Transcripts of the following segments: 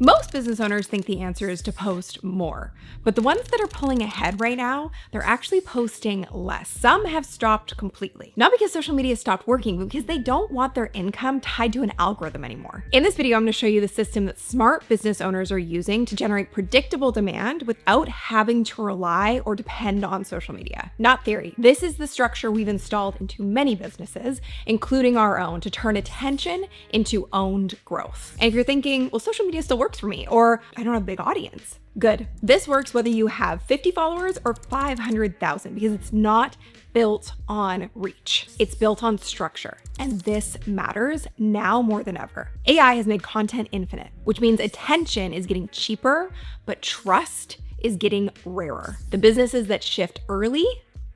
Most business owners think the answer is to post more, but the ones that are pulling ahead right now, they're actually posting less. Some have stopped completely. Not because social media stopped working, but because they don't want their income tied to an algorithm anymore. In this video, I'm going to show you the system that smart business owners are using to generate predictable demand without having to rely or depend on social media. Not theory. This is the structure we've installed into many businesses, including our own, to turn attention into owned growth. And if you're thinking, well, social media still works for me, or I don't have a big audience. Good. This works whether you have 50 followers or 500,000 because it's not built on reach. It's built on structure. And this matters now more than ever. AI has made content infinite, which means attention is getting cheaper, but trust is getting rarer. The businesses that shift early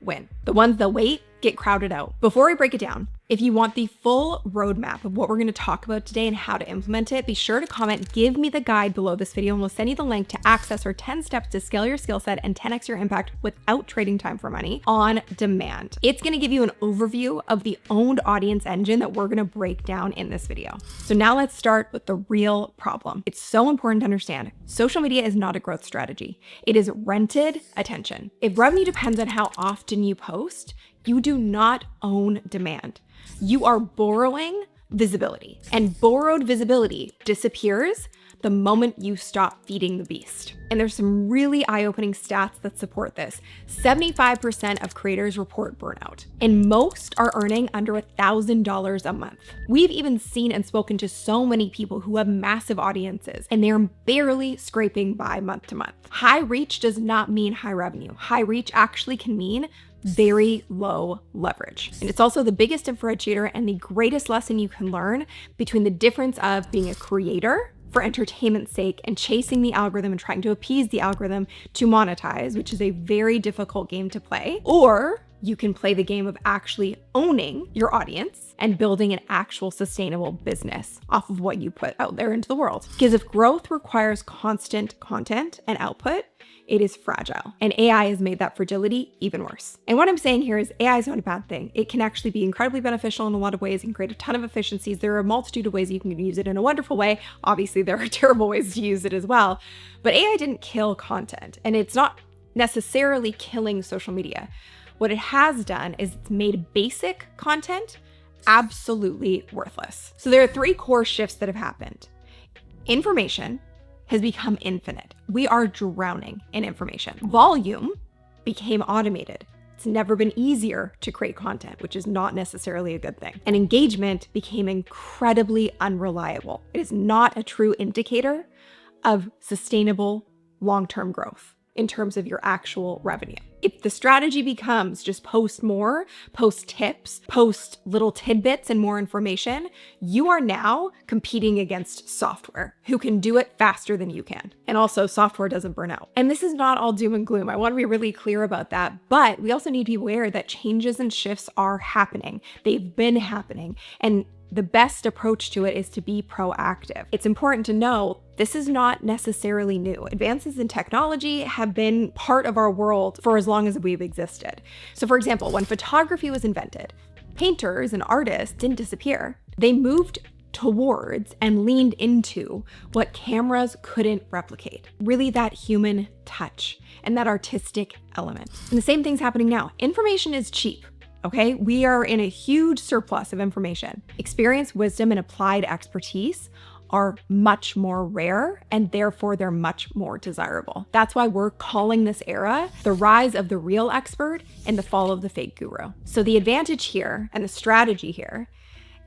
win. The ones that wait get crowded out. Before we break it down, if you want the full roadmap of what we're going to talk about today and how to implement it, be sure to comment, give me the guide below this video, and we'll send you the link to access our 10 steps to scale your skill set and 10x your impact without trading time for money on demand. It's going to give you an overview of the owned audience engine that we're going to break down in this video. So now let's start with the real problem. It's so important to understand. Social media is not a growth strategy. It is rented attention. If revenue depends on how often you post, you do not own demand. You are borrowing visibility, and borrowed visibility disappears the moment you stop feeding the beast. And there's some really eye-opening stats that support this. 75% of creators report burnout, and most are earning under $1,000 a month. We've even seen and spoken to so many people who have massive audiences, and they're barely scraping by month to month. High reach does not mean high revenue. High reach actually can mean very low leverage. And it's also the biggest differentiator and the greatest lesson you can learn between the difference of being a creator for entertainment's sake and chasing the algorithm and trying to appease the algorithm to monetize, which is a very difficult game to play, or you can play the game of actually owning your audience and building an actual sustainable business off of what you put out there into the world. Because if growth requires constant content and output, it is fragile. And AI has made that fragility even worse. And what I'm saying here is AI is not a bad thing. It can actually be incredibly beneficial in a lot of ways and create a ton of efficiencies. There are a multitude of ways you can use it in a wonderful way. Obviously, there are terrible ways to use it as well. But AI didn't kill content, and it's not necessarily killing social media. What it has done is it's made basic content absolutely worthless. So there are three core shifts that have happened. Information has become infinite. We are drowning in information. Volume became automated. It's never been easier to create content, which is not necessarily a good thing. And engagement became incredibly unreliable. It is not a true indicator of sustainable long-term growth in terms of your actual revenue. If the strategy becomes just post more, post tips, post little tidbits and more information, you are now competing against software who can do it faster than you can. And also software doesn't burn out. And this is not all doom and gloom. I want to be really clear about that. But we also need to be aware that changes and shifts are happening. They've been happening. And the best approach to it is to be proactive. It's important to know this is not necessarily new. Advances in technology have been part of our world for as long as we've existed. So for example, when photography was invented, painters and artists didn't disappear. They moved towards and leaned into what cameras couldn't replicate. Really that human touch and that artistic element. And the same thing's happening now. Information is cheap. Okay, we are in a huge surplus of information. Experience, wisdom, and applied expertise are much more rare, and therefore they're much more desirable. That's why we're calling this era the rise of the real expert and the fall of the fake guru. So the advantage here and the strategy here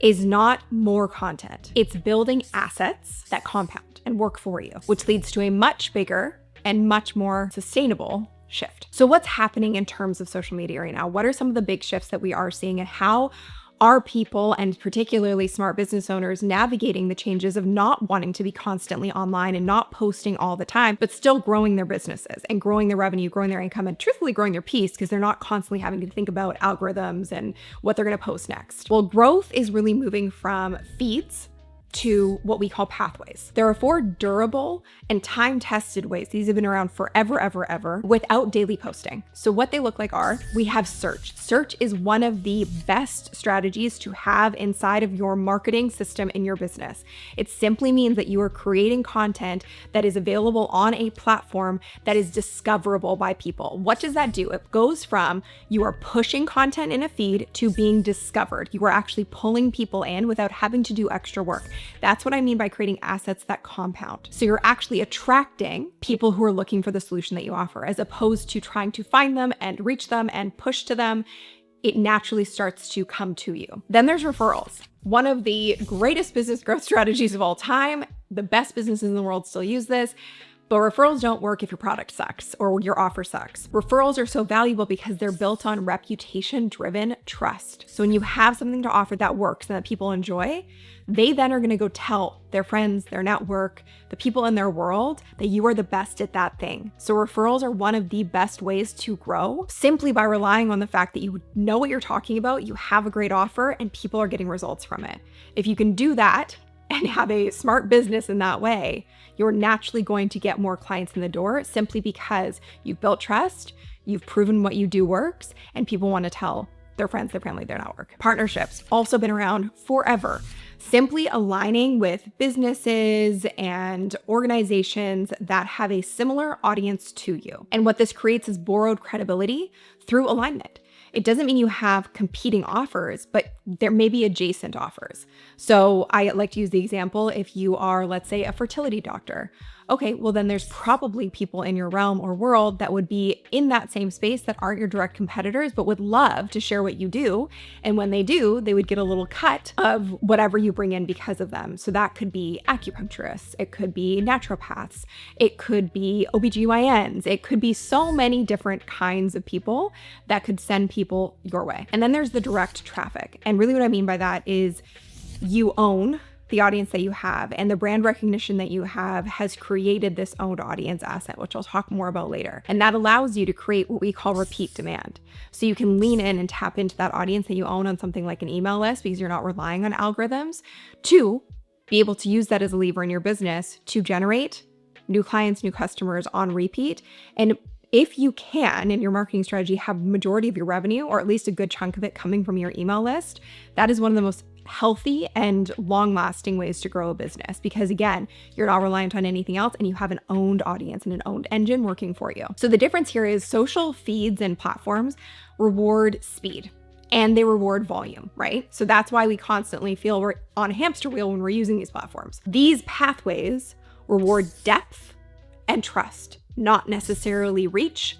is not more content. It's building assets that compound and work for you, which leads to a much bigger and much more sustainable shift. So what's happening in terms of social media right now? What are some of the big shifts that we are seeing, and how are people, and particularly smart business owners, navigating the changes of not wanting to be constantly online and not posting all the time, but still growing their businesses and growing their revenue, growing their income, and truthfully growing their peace because they're not constantly having to think about algorithms and what they're going to post next? Well, growth is really moving from feeds to what we call pathways. There are 4 durable and time-tested ways. These have been around forever, ever, without daily posting. So what they look like are, we have search. Search is one of the best strategies to have inside of your marketing system in your business. It simply means that you are creating content that is available on a platform that is discoverable by people. What does that do? It goes from you are pushing content in a feed to being discovered. You are actually pulling people in without having to do extra work. That's what I mean by creating assets that compound. So you're actually attracting people who are looking for the solution that you offer, as opposed to trying to find them and reach them and push to them. It naturally starts to come to you. Then there's referrals. One of the greatest business growth strategies of all time. The best businesses in the world still use this. But referrals don't work if your product sucks or your offer sucks. Referrals are so valuable because they're built on reputation-driven trust. So when you have something to offer that works and that people enjoy, they then are going to go tell their friends, their network, the people in their world that you are the best at that thing. So referrals are one of the best ways to grow, simply by relying on the fact that you know what you're talking about, you have a great offer, and people are getting results from it. If you can do that and have a smart business in that way, you're naturally going to get more clients in the door, simply because you've built trust, you've proven what you do works, and people want to tell their friends, their family, their network. Partnerships, also been around forever. Simply aligning with businesses and organizations that have a similar audience to you. And what this creates is borrowed credibility through alignment. It doesn't mean you have competing offers, but there may be adjacent offers. So I like to use the example, if you are, let's say, a fertility doctor. Okay, well then there's probably people in your realm or world that would be in that same space that aren't your direct competitors, but would love to share what you do. And when they do, they would get a little cut of whatever you bring in because of them. So that could be acupuncturists, it could be naturopaths, it could be OBGYNs, it could be so many different kinds of people that could send people your way. And then there's the direct traffic. And really what I mean by that is you own the audience that you have, and the brand recognition that you have has created this owned audience asset, which I'll talk more about later. And that allows you to create what we call repeat demand. So you can lean in and tap into that audience that you own on something like an email list, because you're not relying on algorithms, to be able to use that as a lever in your business to generate new clients, new customers on repeat. And if you can, in your marketing strategy, have majority of your revenue, or at least a good chunk of it, coming from your email list, that is one of the most healthy and long-lasting ways to grow a business, because again, you're not reliant on anything else and you have an owned audience and an owned engine working for you. So the difference here is social feeds and platforms reward speed and they reward volume, right? So that's why we constantly feel we're on a hamster wheel when we're using these platforms. These pathways reward depth and trust, not necessarily reach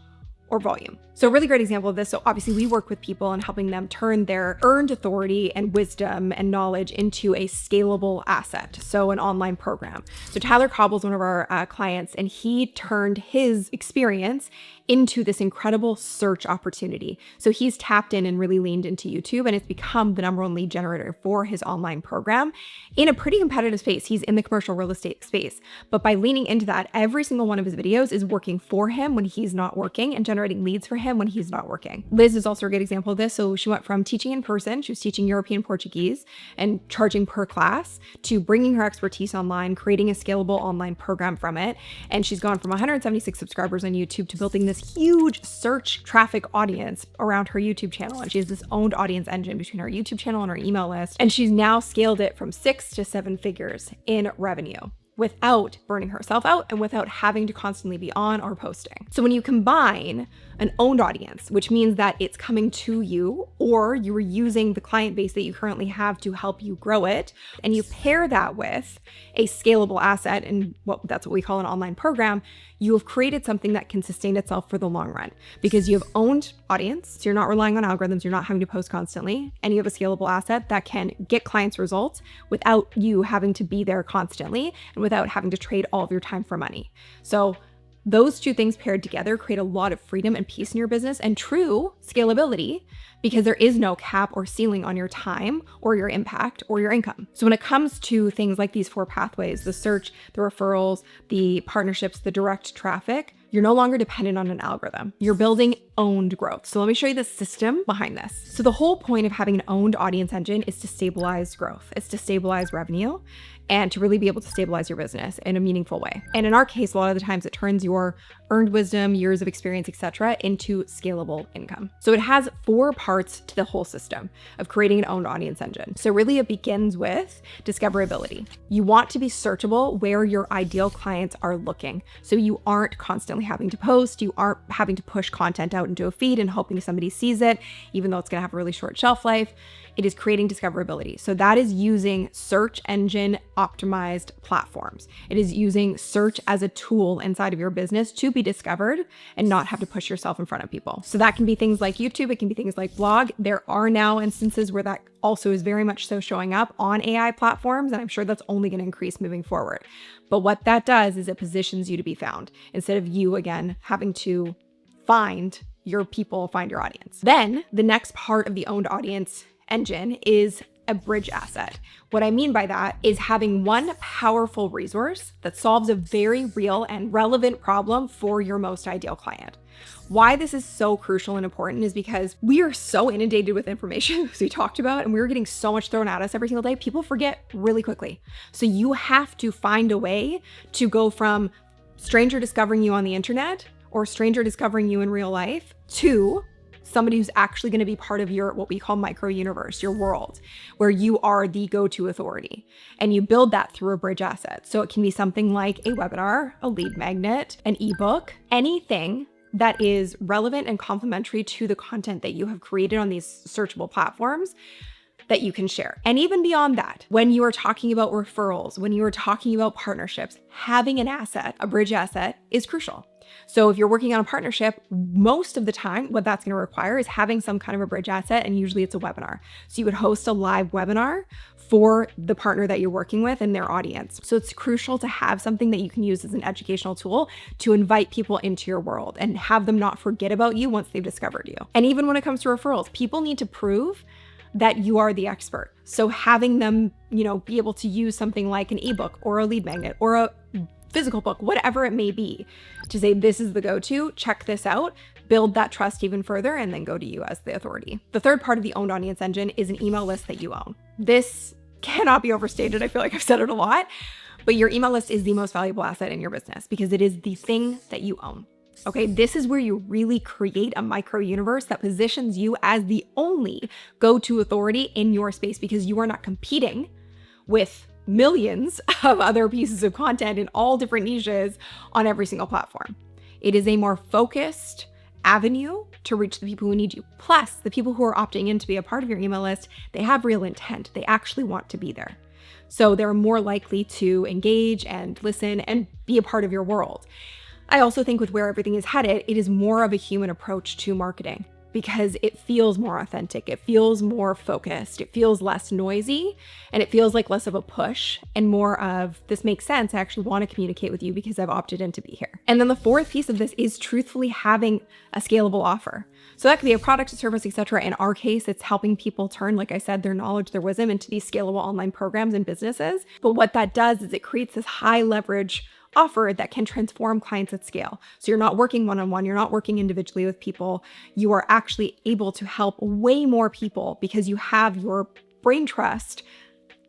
or volume. So a really great example of this, so obviously we work with people and helping them turn their earned authority and wisdom and knowledge into a scalable asset, so an online program. So Tyler Cobble's one of our clients, and he turned his experience into this incredible search opportunity. So he's tapped in and really leaned into YouTube, and it's become the #1 lead generator for his online program in a pretty competitive space. He's in the commercial real estate space, but by leaning into that, every single one of his videos is working for him when he's not working and generating leads for him when he's not working. Liz is also a good example of this. So she went from teaching in person, she was teaching European Portuguese and charging per class, to bringing her expertise online, creating a scalable online program from it. And she's gone from 176 subscribers on YouTube to building this huge search traffic audience around her YouTube channel. And she has this owned audience engine between her YouTube channel and her email list. And she's now scaled it from 6 to 7 figures in revenue, without burning herself out and without having to constantly be on or posting. So when you combine an owned audience, which means that it's coming to you, or you are using the client base that you currently have to help you grow it, and you pair that with a scalable asset, and that's what we call an online program, you have created something that can sustain itself for the long run, because you have owned audience. So you're not relying on algorithms, you're not having to post constantly, and you have a scalable asset that can get clients results without you having to be there constantly and without having to trade all of your time for money. So those two things paired together create a lot of freedom and peace in your business and true scalability, because there is no cap or ceiling on your time or your impact or your income. So when it comes to things like these 4 pathways, the search, the referrals, the partnerships, the direct traffic, You're no longer dependent on an algorithm. You're building owned growth. So let me show you the system behind this. So the whole point of having an owned audience engine is to stabilize growth. It's to stabilize revenue and to really be able to stabilize your business in a meaningful way. And in our case, a lot of the times it turns your earned wisdom, years of experience, etc., into scalable income. So it has 4 parts to the whole system of creating an owned audience engine. So really it begins with discoverability. You want to be searchable where your ideal clients are looking. So you aren't constantly having to post, you aren't having to push content out into a feed and hoping somebody sees it, even though it's gonna have a really short shelf life. It is creating discoverability. So that is using search engine optimized platforms. It is using search as a tool inside of your business to be discovered and not have to push yourself in front of people. So that can be things like YouTube, it can be things like blog. There are now instances where that also is very much so showing up on AI platforms, and I'm sure that's only going to increase moving forward. But what that does is it positions you to be found instead of you, again, having to find your people, find your audience. Then the next part of the owned audience engine is a bridge asset. What I mean by that is having one powerful resource that solves a very real and relevant problem for your most ideal client. Why this is so crucial and important is because we are so inundated with information, as we talked about, and we're getting so much thrown at us every single day. People forget really quickly. So you have to find a way to go from stranger discovering you on the internet or stranger discovering you in real life to somebody who's actually going to be part of your, what we call micro universe, your world, where you are the go-to authority. And you build that through a bridge asset. So it can be something like a webinar, a lead magnet, an ebook, anything that is relevant and complementary to the content that you have created on these searchable platforms that you can share. And even beyond that, when you are talking about referrals, when you are talking about partnerships, having an asset, a bridge asset, is crucial. So if you're working on a partnership, most of the time, what that's going to require is having some kind of a bridge asset, and usually it's a webinar. So you would host a live webinar for the partner that you're working with and their audience. So it's crucial to have something that you can use as an educational tool to invite people into your world and have them not forget about you once they've discovered you. And even when it comes to referrals, people need to prove that you are the expert. So having them, be able to use something like an ebook or a lead magnet or a physical book, whatever it may be, to say, this is the go-to, check this out, build that trust even further, and then go to you as the authority. The third part of the owned audience engine is an email list that you own. This cannot be overstated. I feel like I've said it a lot, but your email list is the most valuable asset in your business because it is the thing that you own. Okay, this is where you really create a micro universe that positions you as the only go-to authority in your space because you are not competing with millions of other pieces of content in all different niches on every single platform. It is a more focused avenue to reach the people who need you. Plus, the people who are opting in to be a part of your email list, they have real intent. They actually want to be there. So they're more likely to engage and listen and be a part of your world. I also think with where everything is headed, it is more of a human approach to marketing because it feels more authentic. It feels more focused. It feels less noisy, and it feels like less of a push and more of, this makes sense. I actually want to communicate with you because I've opted in to be here. And then the fourth piece of this is truthfully having a scalable offer. So that could be a product, a service, etc. In our case, it's helping people turn, like I said, their knowledge, their wisdom into these scalable online programs and businesses. But what that does is it creates this high leverage offer that can transform clients at scale. So you're not working one-on-one, you're not working individually with people. You are actually able to help way more people because you have your brain trust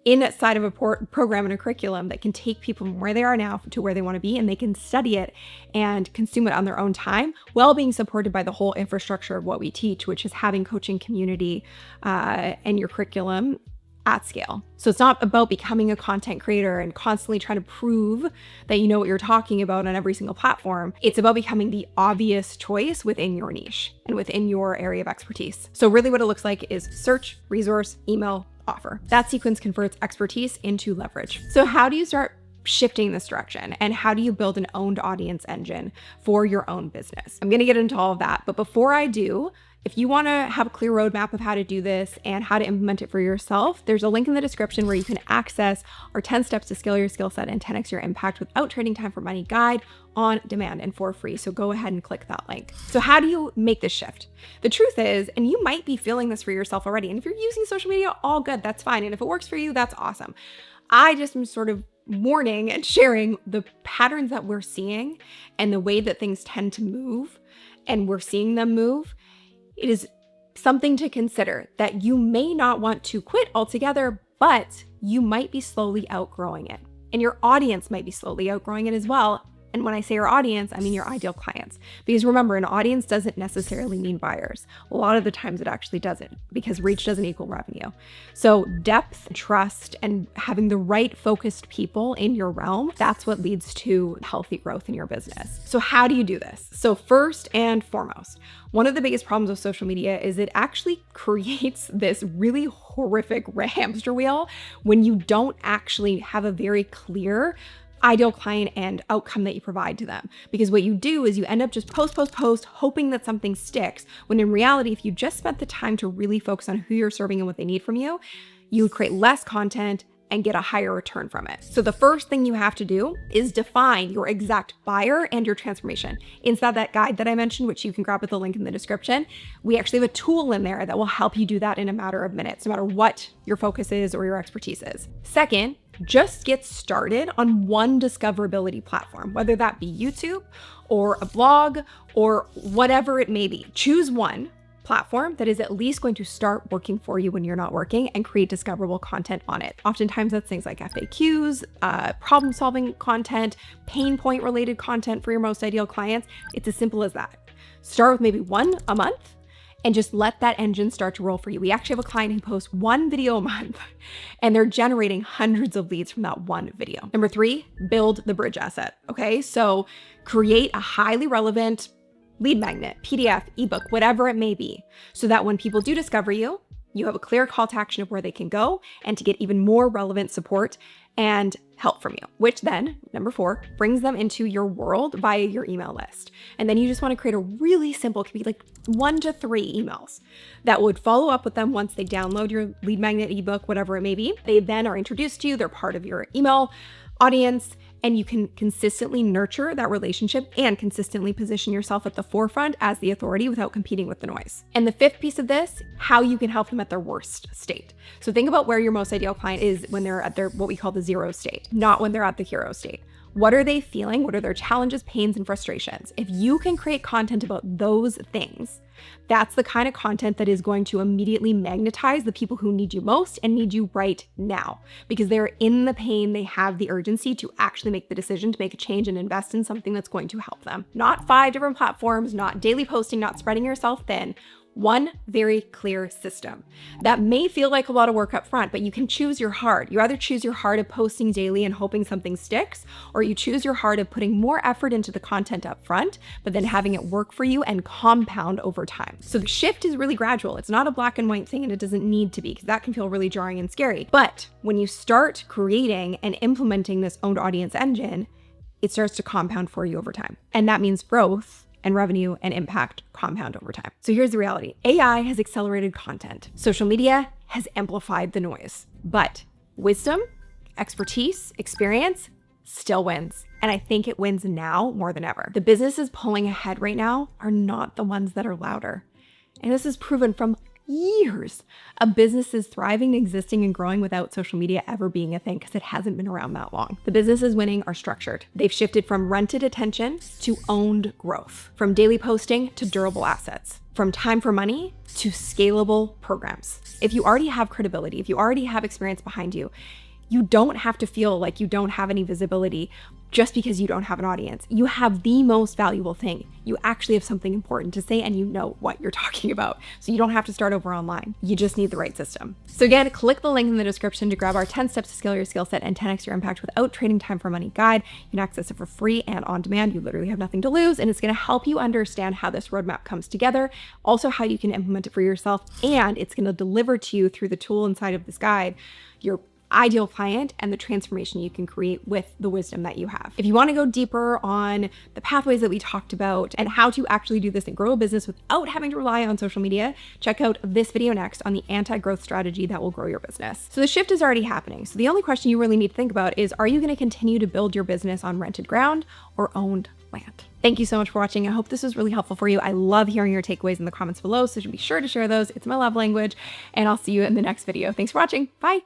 inside of a program and a curriculum that can take people from where they are now to where they want to be, and they can study it and consume it on their own time while being supported by the whole infrastructure of what we teach, which is having coaching community and your curriculum at scale. So it's not about becoming a content creator and constantly trying to prove that you know what you're talking about on every single platform. It's about becoming the obvious choice within your niche and within your area of expertise. So really what it looks like is search, resource, email, offer. That sequence converts expertise into leverage. So how do you start shifting this direction, and how do you build an owned audience engine for your own business? I'm going to get into all of that, but before I do, if you want to have a clear roadmap of how to do this and how to implement it for yourself, there's a link in the description where you can access our 10 steps to scale your skill set and 10x your impact without trading time for money guide on demand and for free. So go ahead and click that link. So how do you make this shift? The truth is, and you might be feeling this for yourself already, and if you're using social media, all good, that's fine. And if it works for you, that's awesome. I just am sort of warning and sharing the patterns that we're seeing and the way that things tend to move, and we're seeing them move, it is something to consider that you may not want to quit altogether, but you might be slowly outgrowing it. And your audience might be slowly outgrowing it as well. And when I say your audience, I mean your ideal clients. Because remember, an audience doesn't necessarily mean buyers. A lot of the times it actually doesn't, because reach doesn't equal revenue. So depth, trust, and having the right focused people in your realm, that's what leads to healthy growth in your business. So how do you do this? So first and foremost, one of the biggest problems with social media is it actually creates this really horrific hamster wheel when you don't actually have a very clear ideal client and outcome that you provide to them. Because what you do is you end up just post, hoping that something sticks, when in reality, if you just spent the time to really focus on who you're serving and what they need from you, you would create less content and get a higher return from it. So the first thing you have to do is define your exact buyer and your transformation. Inside that guide that I mentioned, which you can grab with the link in the description, we actually have a tool in there that will help you do that in a matter of minutes, no matter what your focus is or your expertise is. Second, just get started on one discoverability platform, whether that be YouTube or a blog or whatever it may be. Choose one platform that is at least going to start working for you when you're not working and create discoverable content on it. Oftentimes that's things like FAQs, problem solving content, pain point related content for your most ideal clients. It's as simple as that. Start with maybe one a month and just let that engine start to roll for you. We actually have a client who posts one video a month and they're generating hundreds of leads from that one video. Number 3, build the bridge asset. Okay, so create a highly relevant lead magnet, PDF, ebook, whatever it may be, so that when people do discover you, you have a clear call to action of where they can go and to get even more relevant support and help from you, which then, number 4, brings them into your world via your email list. And then you just want to create a really simple, it could be like 1 to 3 emails that would follow up with them once they download your lead magnet ebook, whatever it may be. They then are introduced to you, they're part of your email audience, and you can consistently nurture that relationship and consistently position yourself at the forefront as the authority without competing with the noise. And the 5th piece of this, how you can help them at their worst state. So think about where your most ideal client is when they're at their, what we call the 0 state, not when they're at the hero state. What are they feeling? What are their challenges, pains, and frustrations? If you can create content about those things, that's the kind of content that is going to immediately magnetize the people who need you most and need you right now, because they're in the pain. They have the urgency to actually make the decision to make a change and invest in something that's going to help them. Not 5 different platforms, not daily posting, not spreading yourself thin. One very clear system. That may feel like a lot of work up front, but you can choose your heart. You either choose your heart of posting daily and hoping something sticks, or you choose your heart of putting more effort into the content up front, but then having it work for you and compound over time. So the shift is really gradual. It's not a black and white thing, and it doesn't need to be, because that can feel really jarring and scary. But when you start creating and implementing this owned audience engine, it starts to compound for you over time. And that means growth and revenue and impact compound over time. So here's the reality. AI has accelerated content. Social media has amplified the noise, but wisdom, expertise, experience still wins. And I think it wins now more than ever. The businesses pulling ahead right now are not the ones that are louder. And this is proven from years. A business is thriving, existing, and growing without social media ever being a thing, because it hasn't been around that long. The businesses winning are structured. They've shifted from rented attention to owned growth, from daily posting to durable assets, from time for money to scalable programs. If you already have credibility, if you already have experience behind you, you don't have to feel like you don't have any visibility just because you don't have an audience. You have the most valuable thing. You actually have something important to say, and you know what you're talking about. So you don't have to start over online. You just need the right system. So again, click the link in the description to grab our 10 steps to scale your skill set and 10x your impact without trading time for money guide. You can access it for free and on demand. You literally have nothing to lose, and it's going to help you understand how this roadmap comes together, also how you can implement it for yourself, and it's going to deliver to you through the tool inside of this guide your ideal client and the transformation you can create with the wisdom that you have. If you want to go deeper on the pathways that we talked about and how to actually do this and grow a business without having to rely on social media, check out this video next on the anti-growth strategy that will grow your business. So the shift is already happening. So the only question you really need to think about is, are you going to continue to build your business on rented ground or owned land? Thank you so much for watching. I hope this was really helpful for you. I love hearing your takeaways in the comments below, so be sure to share those. It's my love language, and I'll see you in the next video. Thanks for watching. Bye.